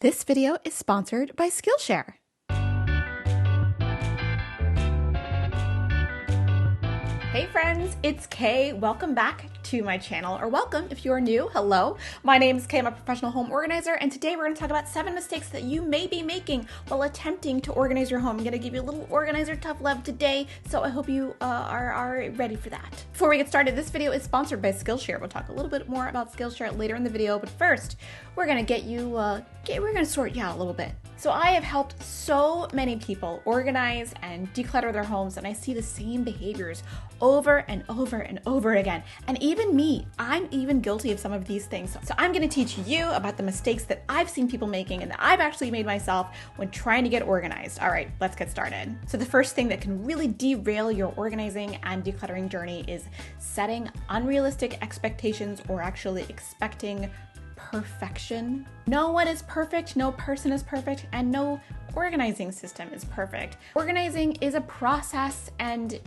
This video is sponsored by Skillshare. Hey friends, it's Kay. Welcome back to my channel, or welcome if you're new. Hello, my name is Kay. I'm a professional home organizer, and today we're going to talk about 7 mistakes that you may be making while attempting to organize your home. I'm going to give you a little organizer tough love today, so I hope you are ready for that. Before we get started, this video is sponsored by Skillshare. We'll talk a little bit more about Skillshare later in the video, but first, we're going to get you, we're going to sort you out a little bit. So I have helped so many people organize and declutter their homes, and I see the same behaviors over and over and over again. And even me, I'm even guilty of some of these things. So I'm going to teach you about the mistakes that I've seen people making and that I've actually made myself when trying to get organized. All right, let's get started. So the first thing that can really derail your organizing and decluttering journey is setting unrealistic expectations or actually expecting perfection. No one is perfect, no person is perfect, and no organizing system is perfect. Organizing is a process, and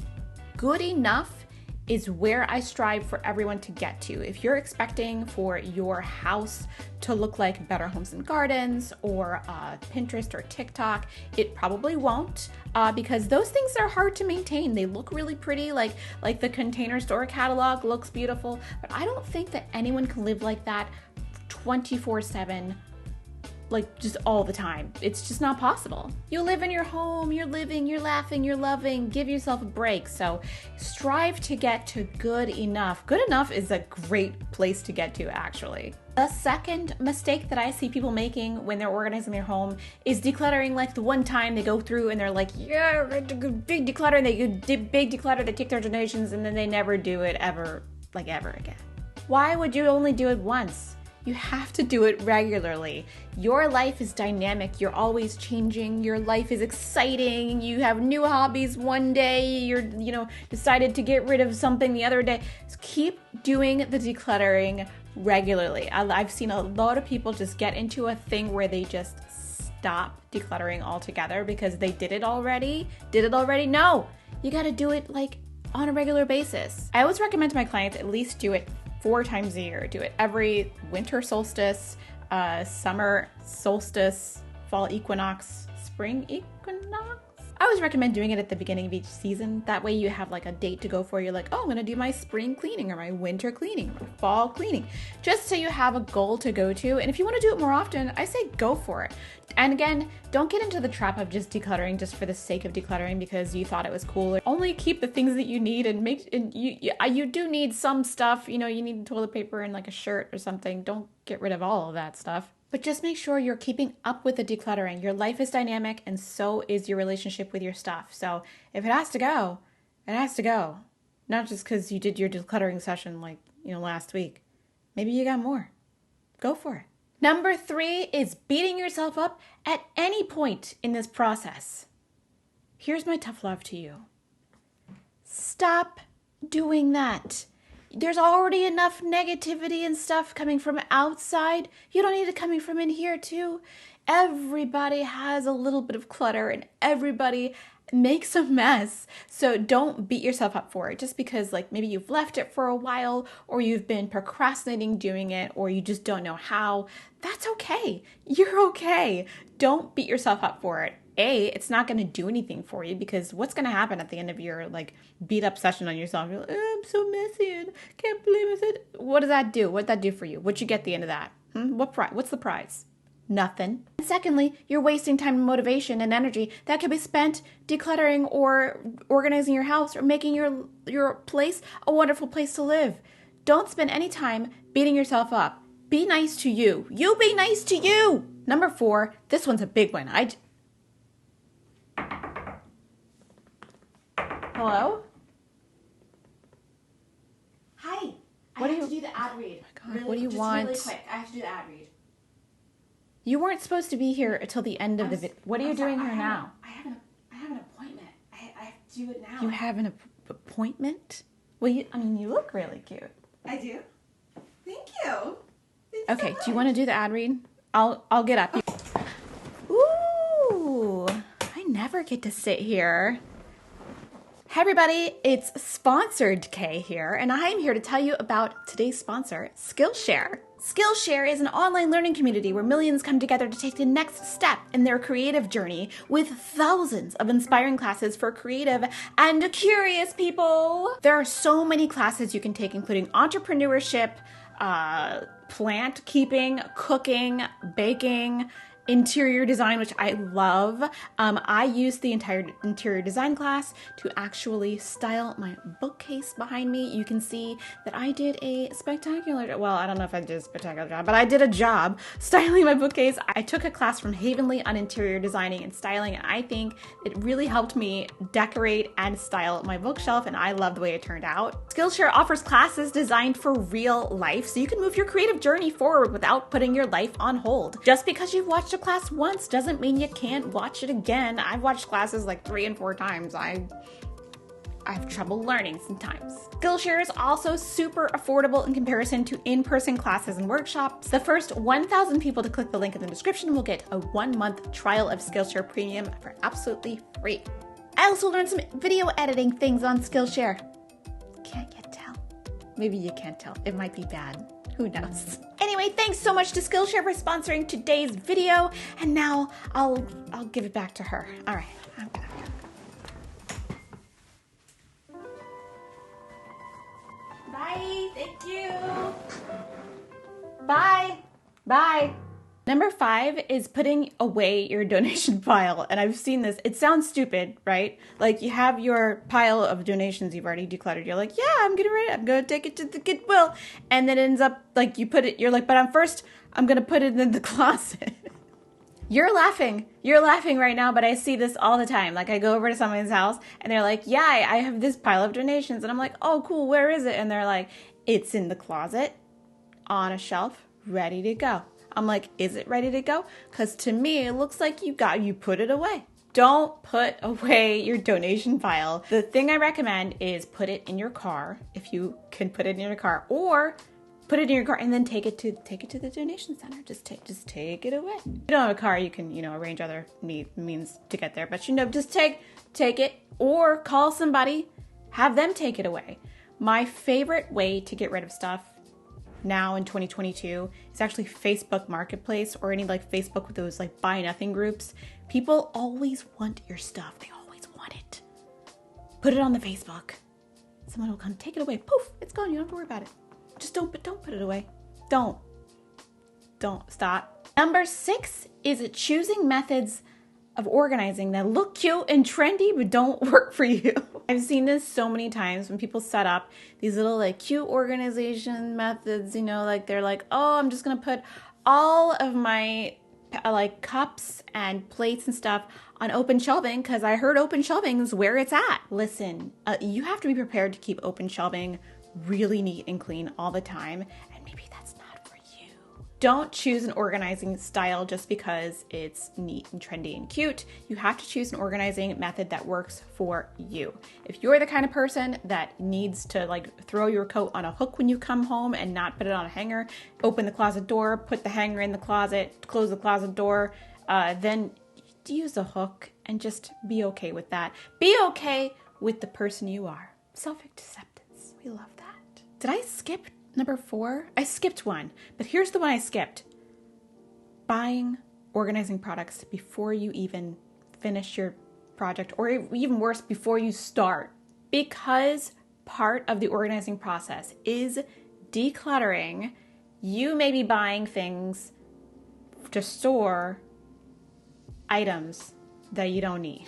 good enough is where I strive for everyone to get to. If you're expecting for your house to look like Better Homes and Gardens or Pinterest or TikTok, it probably won't because those things are hard to maintain. They look really pretty, like the Container Store catalog looks beautiful, but I don't think that anyone can live like that 24/7, like just all the time. It's just not possible. You live in your home, you're living, you're laughing, you're loving. Give yourself a break. So strive to get to good enough. Good enough is a great place to get to, actually. The second mistake that I see people making when they're organizing their home is decluttering. Like the one time they go through and they're like, yeah, we're going to do big declutter, and they do big declutter, they take their donations, and then they never do it ever again. Why would you only do it once? You have to do it regularly. Your life is dynamic. You're always changing. Your life is exciting. You have new hobbies one day. You're, decided to get rid of something the other day. So keep doing the decluttering regularly. I've seen a lot of people just get into a thing where they just stop decluttering altogether because they did it already. No, you got to do it like on a regular basis. I always recommend to my clients at least do it 4 times a year. Do it every winter solstice, summer solstice, fall equinox, spring equinox. I always recommend doing it at the beginning of each season. That way you have like a date to go for. You're like, oh, I'm going to do my spring cleaning or my winter cleaning or fall cleaning, just so you have a goal to go to. And if you want to do it more often, I say go for it. And again, don't get into the trap of just decluttering just for the sake of decluttering because you thought it was cool. Only keep the things that you need, and you do need some stuff. You need toilet paper and like a shirt or something. Don't get rid of all of that stuff. But just make sure you're keeping up with the decluttering. Your life is dynamic, and so is your relationship with your stuff. So if it has to go, it has to go. Not just because you did your decluttering session last week. Maybe you got more. Go for it. Number 3 is beating yourself up at any point in this process. Here's my tough love to you. Stop doing that. There's already enough negativity and stuff coming from outside. You don't need it coming from in here too. Everybody has a little bit of clutter and everybody makes a mess. So don't beat yourself up for it just because maybe you've left it for a while or you've been procrastinating doing it or you just don't know how. That's okay. You're okay. Don't beat yourself up for it. It's not going to do anything for you because what's going to happen at the end of your beat up session on yourself? You're like, oh, I'm so messy and can't believe I said. What does that do? What'd that do for you? What'd you get at the end of that? What's the prize? Nothing. And secondly, you're wasting time and motivation and energy that could be spent decluttering or organizing your house or making your place a wonderful place to live. Don't spend any time beating yourself up. Be nice to you. You be nice to you. Number 4, this one's a big one. Hello? Hi. I have to do the ad read. Oh my God, what do you want? Really quick. I have to do the ad read. You weren't supposed to be here until the end of the video. What are you doing here now? I have an appointment. I have to do it now. You have an appointment? Well, you look really cute. I do? Thank you. Okay, do you want to do the ad read? I'll get up. Ooh, I never get to sit here. Hey everybody, it's Sponsored Kay here, and I am here to tell you about today's sponsor, Skillshare. Skillshare is an online learning community where millions come together to take the next step in their creative journey with thousands of inspiring classes for creative and curious people. There are so many classes you can take, including entrepreneurship, plant keeping, cooking, baking, interior design, which I love. I used the entire interior design class to actually style my bookcase behind me. You can see that I did a spectacular, well, I don't know if I did a spectacular job, but I did a job styling my bookcase. I took a class from Havenly on interior designing and styling, and I think it really helped me decorate and style my bookshelf, and I love the way it turned out. Skillshare offers classes designed for real life, so you can move your creative journey forward without putting your life on hold. Just because you've watched a class once doesn't mean you can't watch it again. I've watched classes like 3 and 4 times. I have trouble learning sometimes. Skillshare is also super affordable in comparison to in-person classes and workshops. The first 1,000 people to click the link in the description will get a 1-month trial of Skillshare Premium for absolutely free. I also learned some video editing things on Skillshare. Can't yet tell. Maybe you can't tell. It might be bad. Who knows? Anyway, thanks so much to Skillshare for sponsoring today's video, and now I'll give it back to her. All right, I'm gonna go. Bye. Thank you. Bye. Bye. Number 5 is putting away your donation pile. And I've seen this. It sounds stupid, right? Like you have your pile of donations you've already decluttered. You're like, yeah, I'm going to take it to the Goodwill. And then it ends up like you're like, but I'm going to put it in the closet. You're laughing right now, but I see this all the time. Like I go over to someone's house and they're like, yeah, I have this pile of donations. And I'm like, oh, cool. Where is it? And they're like, it's in the closet on a shelf, ready to go. I'm like, is it ready to go? Because to me, it looks like you put it away. Don't put away your donation pile. The thing I recommend is put it in your car, if you can put it in your car, or put it in your car and then take it to the donation center. Just take it away. If you don't have a car, you can, arrange other means to get there. But just take it or call somebody, have them take it away. My favorite way to get rid of stuff now in 2022 is actually Facebook Marketplace or any like Facebook with those like buy nothing groups. People always want your stuff. They always want it. Put it on the Facebook. Someone will come take it away. Poof, it's gone. You don't have to worry about it. Just don't put it away. Don't stop. Number 6 is choosing methods of organizing that look cute and trendy but don't work for you. I've seen this so many times when people set up these little like cute organization methods, like they're like, oh, I'm just gonna put all of my like cups and plates and stuff on open shelving because I heard open shelving is where it's at. Listen, you have to be prepared to keep open shelving really neat and clean all the time, and maybe that's not for you. Don't choose an organizing style just because it's neat and trendy and cute. You have to choose an organizing method that works for you. If you're the kind of person that needs to like throw your coat on a hook when you come home and not put it on a hanger, open the closet door, put the hanger in the closet, close the closet door, then use a hook and just be okay with that. Be okay with the person you are. Self-acceptance. We love that. Did I skip number 4? I skipped one, but here's the one I skipped. Buying organizing products before you even finish your project, or even worse, before you start. Because part of the organizing process is decluttering, you may be buying things to store items that you don't need.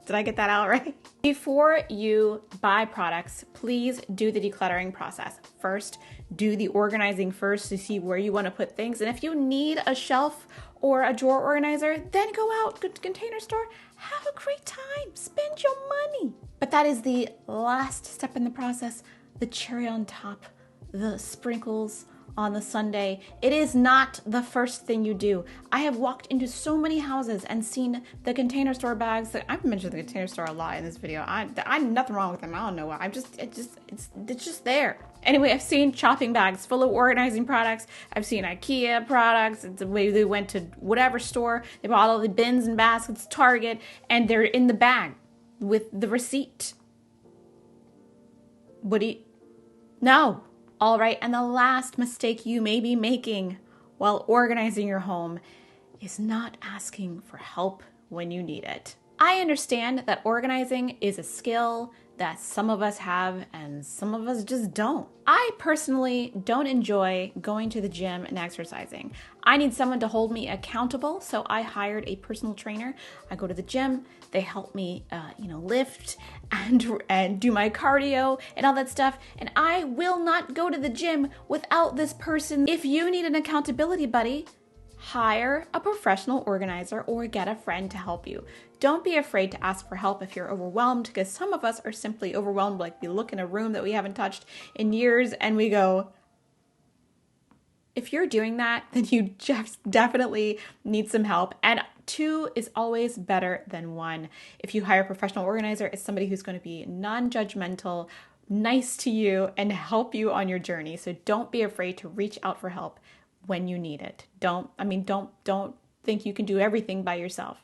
Did I get that out right? Before you buy products, please do the decluttering process. First, do the organizing first to see where you want to put things. And if you need a shelf or a drawer organizer, then go out to the Container Store, have a great time, spend your money. But that is the last step in the process, the cherry on top, the sprinkles on the sundae. It is not the first thing you do. I have walked into so many houses and seen the Container Store bags. I've mentioned the Container Store a lot in this video. I'm nothing wrong with them. I don't know why. It's just there. Anyway, I've seen shopping bags full of organizing products. I've seen IKEA products. It's the way they went to whatever store. They bought all the bins and baskets, Target, and they're in the bag with the receipt. No. All right. And the last mistake you may be making while organizing your home is not asking for help when you need it. I understand that organizing is a skill that some of us have and some of us just don't. I personally don't enjoy going to the gym and exercising. I need someone to hold me accountable, so I hired a personal trainer. I go to the gym, they help me lift and do my cardio and all that stuff, and I will not go to the gym without this person. If you need an accountability buddy, hire a professional organizer or get a friend to help you. Don't be afraid to ask for help if you're overwhelmed, because some of us are simply overwhelmed. Like, we look in a room that we haven't touched in years and we go, if you're doing that, then you just definitely need some help. And 2 is always better than 1. If you hire a professional organizer, it's somebody who's going to be non-judgmental, nice to you, and help you on your journey. So don't be afraid to reach out for help when you need it. Don't think you can do everything by yourself.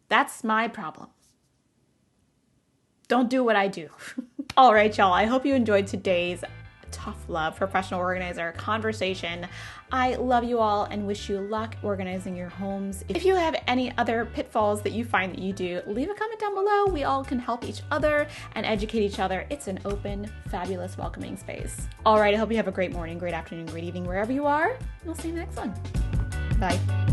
That's my problem. Don't do what I do. All right, y'all. I hope you enjoyed today's tough love professional organizer conversation. I love you all and wish you luck organizing your homes. If you have any other pitfalls that you find that you do, leave a comment down below. We all can help each other and educate each other. It's an open, fabulous, welcoming space. All right, I hope you have a great morning, great afternoon, great evening, wherever you are. And I'll see you in the next one. Bye.